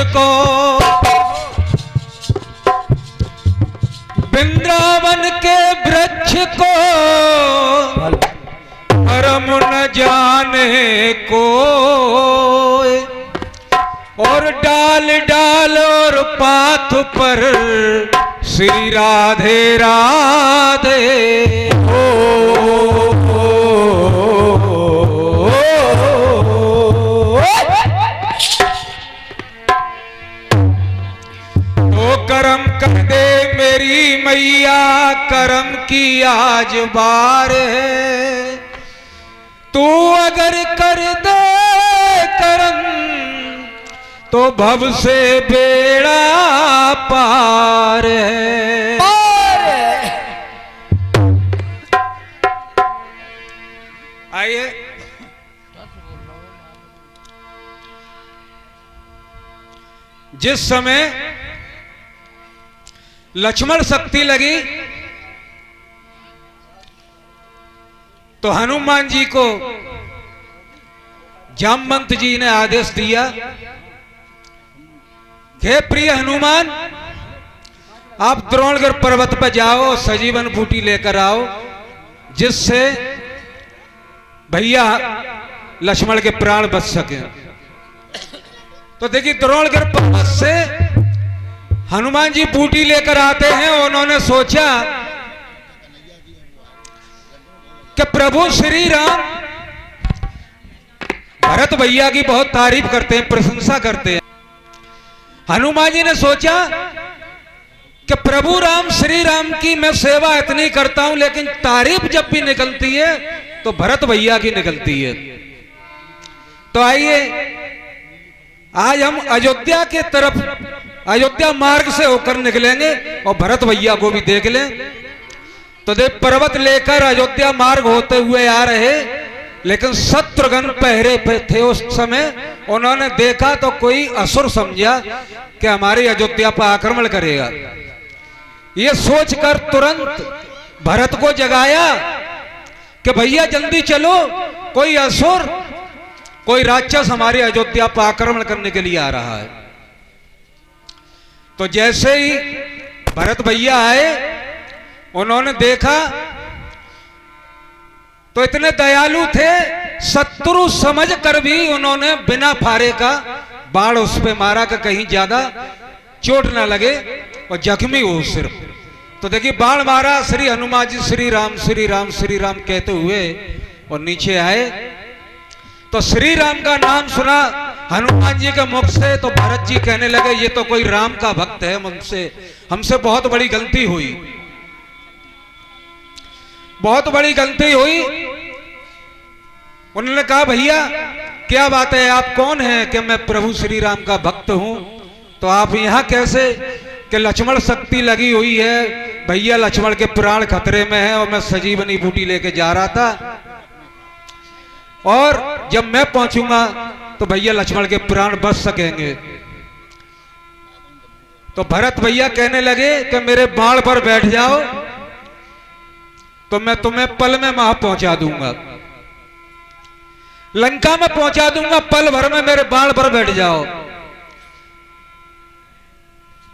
को, वृंदावन के वृक्ष को परम न जाने को, और डाल डाल और पात पर श्री राधे राधे तो करम कर दे मेरी मैया, करम की आज बार है। तू अगर कर दे करम तो भव से बेड़ा पार है। आइए जिस समय लक्ष्मण शक्ति लगी तो हनुमान जी को जामवंत जी ने आदेश दिया, हे प्रिय हनुमान, आप द्रोणगढ़ पर्वत पर जाओ, सजीवन बूटी लेकर आओ, जिससे भैया लक्ष्मण के प्राण बच सके। तो देखिए द्रोणगढ़ पर्वत से हनुमान जी बूटी लेकर आते हैं। उन्होंने सोचा कि प्रभु श्री राम भरत भैया की बहुत तारीफ करते हैं, प्रशंसा करते हैं। हनुमान जी ने सोचा कि प्रभु राम श्री राम की मैं सेवा इतनी करता हूं, लेकिन तारीफ जब भी निकलती है तो भरत भैया की निकलती है। तो आइए आज हम अयोध्या के तरफ, अयोध्या मार्ग से होकर निकलेंगे और भरत भैया को भी देख लें। तो देख पर्वत लेकर अयोध्या मार्ग होते हुए आ रहे, लेकिन शत्रुघ्न पहरे पे थे उस समय। उन्होंने देखा तो कोई असुर समझा कि हमारी अयोध्या पर आक्रमण करेगा। ये सोचकर तुरंत भरत को जगाया कि भैया जल्दी चलो, कोई असुर, कोई राक्षस हमारी अयोध्या पर आक्रमण करने के लिए आ रहा है। तो जैसे ही भरत भैया आए, उन्होंने देखा तो इतने दयालु थे, शत्रु समझ कर भी उन्होंने बिना फारे का बाण उस पे मारा कि कहीं ज्यादा चोट ना लगे और जख्मी हो सिर्फ। तो देखिए बाण मारा, श्री हनुमान जी श्री राम श्री राम श्री राम कहते हुए और नीचे आए। तो श्री राम का नाम सुना हनुमान जी के मुख से, तो भरत जी कहने लगे ये तो कोई राम का भक्त है, हमसे बहुत बड़ी गलती हुई, बहुत बड़ी गलती हुई। उन्होंने कहा भैया क्या बात है, आप कौन हैं? कि मैं प्रभु श्री राम का भक्त हूं। तो आप यहां कैसे? कि लक्ष्मण शक्ति लगी हुई है भैया, लक्ष्मण के प्राण खतरे में है और मैं संजीवनी बूटी लेके जा रहा था, और जब मैं पहुंचूंगा तो भैया लक्ष्मण के प्राण बच सकेंगे। तो भरत भैया कहने लगे कि मेरे बाण पर बैठ जाओ तो मैं तुम्हें पल में वहां पहुंचा दूंगा, लंका में पहुंचा दूंगा, पल भर में मेरे बाण पर बैठ जाओ।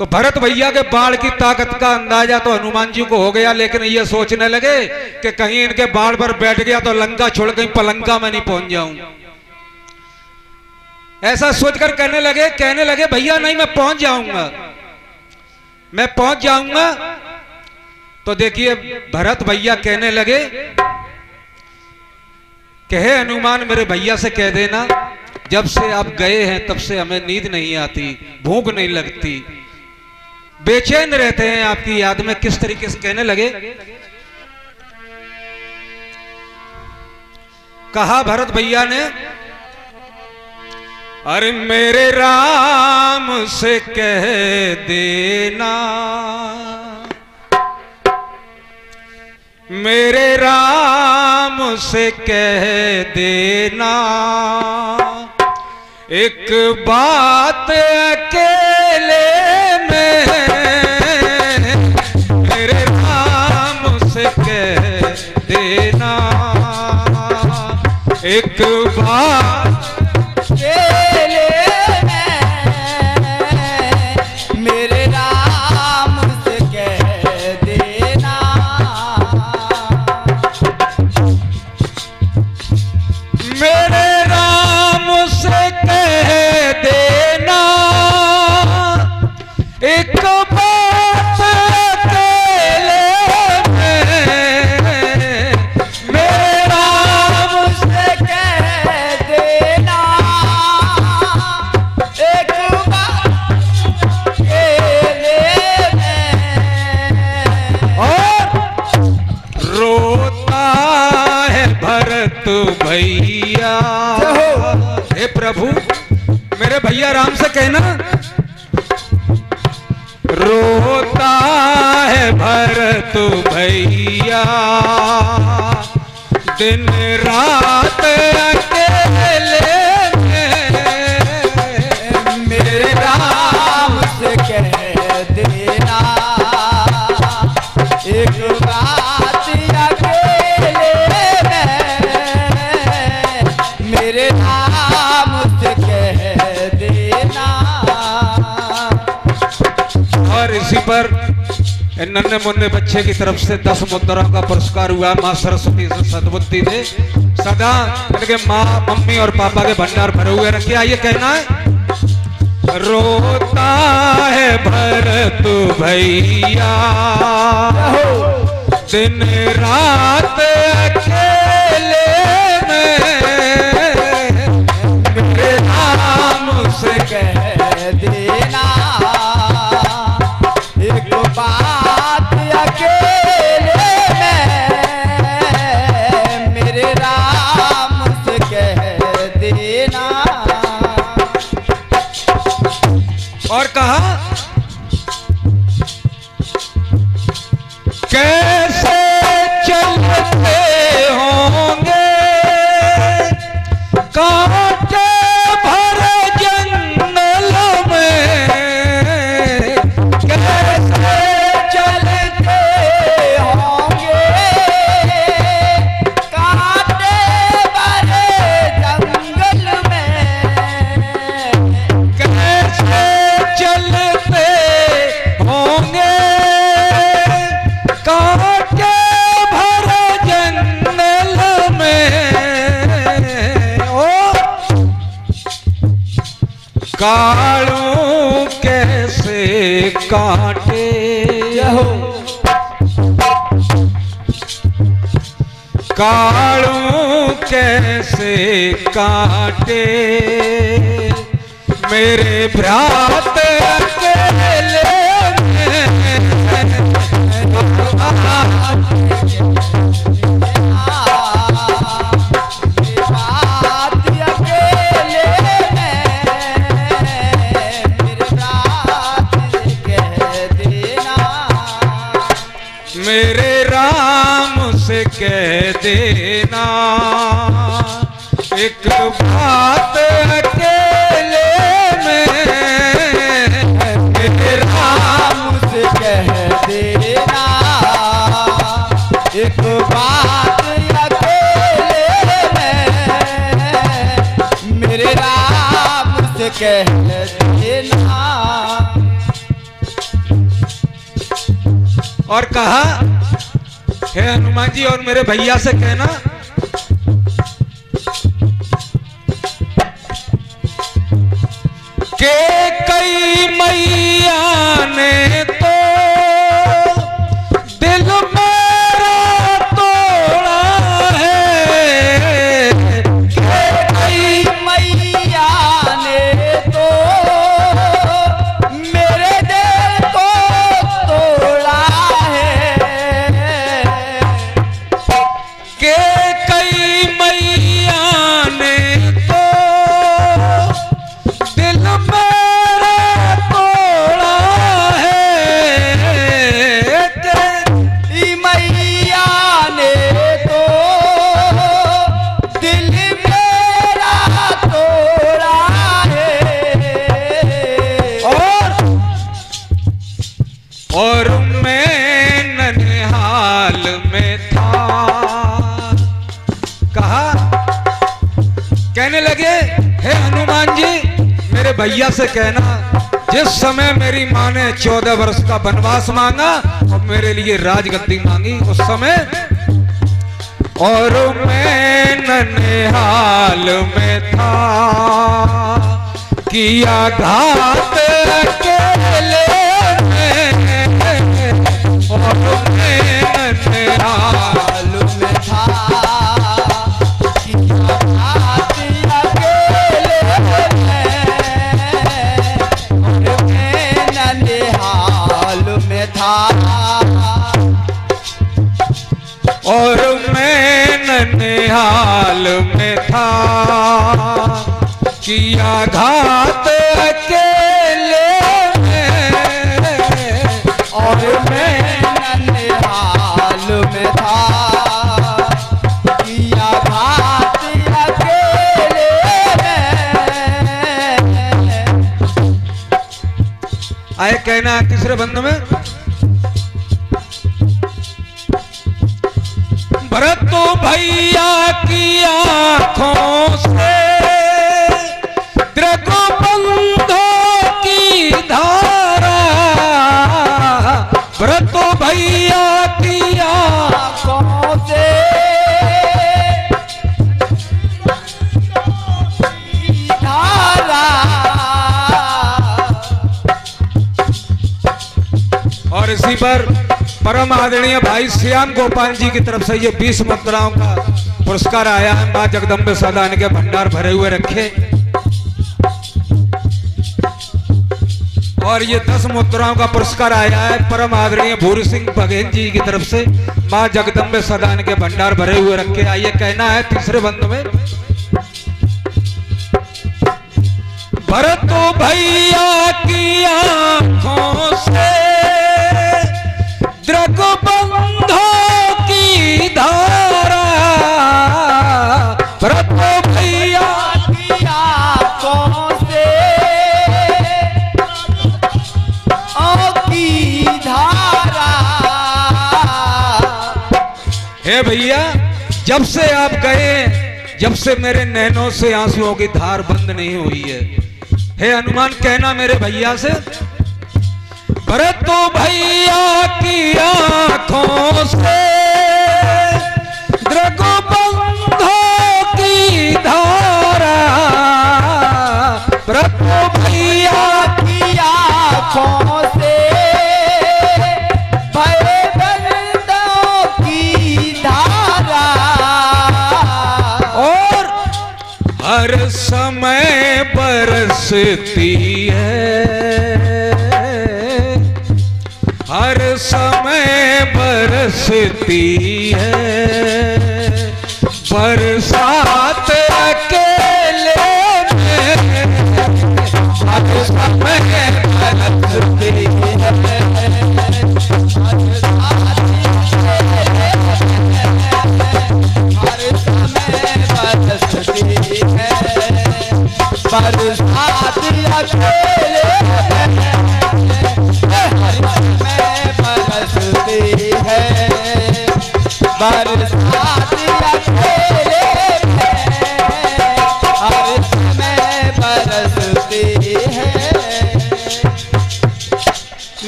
तो भरत भैया के बाण की ताकत का अंदाजा तो हनुमान जी को हो गया, लेकिन ये सोचने लगे कि कहीं इनके बाण पर बैठ गया तो लंका छोड़ कहीं पलंका में नहीं पहुंच जाऊं। ऐसा सोचकर कहने लगे भैया नहीं, मैं पहुंच जाऊंगा, मैं पहुंच जाऊंगा। तो देखिए भरत भैया कहने लगे कि हे हनुमान, मेरे भैया से कह देना जब से आप गए हैं तब से हमें नींद नहीं आती, भूख नहीं लगती, बेचैन रहते हैं आपकी याद में। किस तरीके से कहने लगे? कहा भरत भैया ने, अरे मेरे राम से कह देना, मेरे राम से कह देना, एक बात अकेले में, मेरे राम से कह देना, एक बात अकेले में, मेरे राम से कह देना, मेरे राम से कह देना एक बात अकेले में, मेरे राम से कह देना एक बात अकेले में। और रोता है भरत भैया, हे प्रभु मेरे भैया राम से कहना, रोता है भरत भैया दिन रात अकेले में, मेरे राम से कह देना एक बात अकेले में, मेरे राम से कह देना। और इसी पर नन्हे मुन्ने बच्चे की तरफ से 10 मुद्राओं का पुरस्कार हुआ। माँ सरस्वती से सद्बुद्धि दे, सदा इनके माँ मम्मी और पापा के भंडार भरे हुए रखे। आइए कहना है, रोता है भरत भैया दिन रात अकेले में, मेरे राम से कह देना एक बात अकेले में, मेरे राम से कह देना। और कहा, कैसे चलते होंगे कांटे भरे जंगल में, कैसे चलते होंगे कांटे भरे जंगल में, कैसे चलते होंगे कांटे भरे जंगल में, ओ कालू कैसे कांटे कालू कैसे कांटे मेरे भ्रात अकेले में, बात अकेले में, मेरे रात से कह देना, मेरे राम से कह देना एक बात अकेले में, मेरे राम से कह देना एक बात अकेले में, मेरे राम से कह देना। और कहा, हे हनुमान जी और मेरे भैया से कहना, के कई मैया ने तो दिल मेरा तोड़ा है, के कई मैया ने तो मेरे दिल को तोड़ा है, के कई मैया ने तो दिल मेरा तोड़ा है, ई मैया ने तो दिल मेरा तोड़ा है। और मैं ननिहाल में था, कहा, कहने लगे, हे हनुमान जी मेरे भैया से कहना जिस समय मेरी माँ ने 14 वर्ष का वनवास मांगा और मेरे लिए राजगद्दी मांगी उस समय, और मैं ननिहाल में था, किया घात अकेले में, और मैं ननिहाल में था, किया घात अकेले में, और मैं ननिहाल में था, और मैं ननिहाल में था, किया घात अकेले में, और मैं ननिहाल में था, किया घात अकेले में। आए कहना है तीसरे बंद में, भरत तो भैया की आंखों से द्रगबंधों की धारा, भरत तो भैया की आंखों से धारा, और इसी पर परम आदरणीय भाई श्याम गोपाल जी की तरफ से ये 20 मुद्राओं का पुरस्कार आया है। मां जगदम्बे सदा इनके भंडार भरे हुए रखे। और ये 10 मुद्राओं का पुरस्कार आया है परम आदरणीय भूरी सिंह बघेल जी की तरफ से। मां जगदम्बे सदा इनके भंडार भरे हुए रखे। आइए कहना है तीसरे बंद में, भरत तो भैया की आंखों से द्रगबंधों की धारा, भरत तो भैया की आंखों से की धारा। हे भैया, जब से आप गए, जब से मेरे नैनों से आंसुओं की धार बंद नहीं हुई है। हे हनुमान, कहना मेरे भैया से, भरत तो भैया की आंखों से द्रगबंधों की धारा, भरत तो भैया की आंखों से भयबंधों की धारा, और हर समय बरसती है, हर समय बरसती है, बरसात अकेले में, हर समय बरसती है, हर समय बरसती है, बरसात अकेले बरसती है, बरसात अकेले हर समय बरसती है।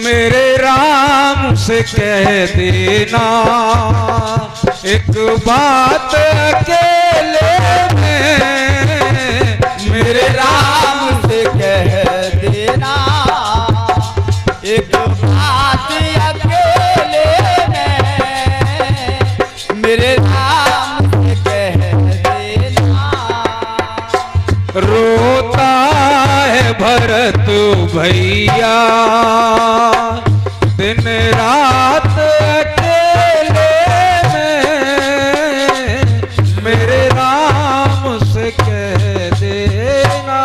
मेरे राम से कह देना एक बात अकेले में, मेरे राम से कह देना एक बात अकेले में, मेरे राम से कह देना। रोता है भरत भैया दिन रात अकेले में, मेरे राम से कह देना।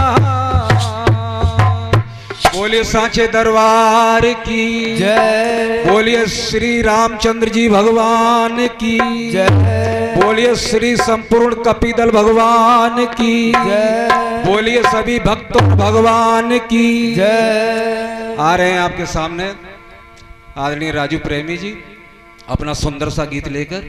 बोलिए सांचे दरबार की जय, बोलिए श्री रामचंद्र जी भगवान की जय, बोलिए श्री संपूर्ण कपिदल भगवान की जय, बोलिए सभी भक्तों भगवान की जय। आ रहे हैं आपके सामने आदरणीय राजू प्रेमी जी अपना सुंदर सा गीत लेकर।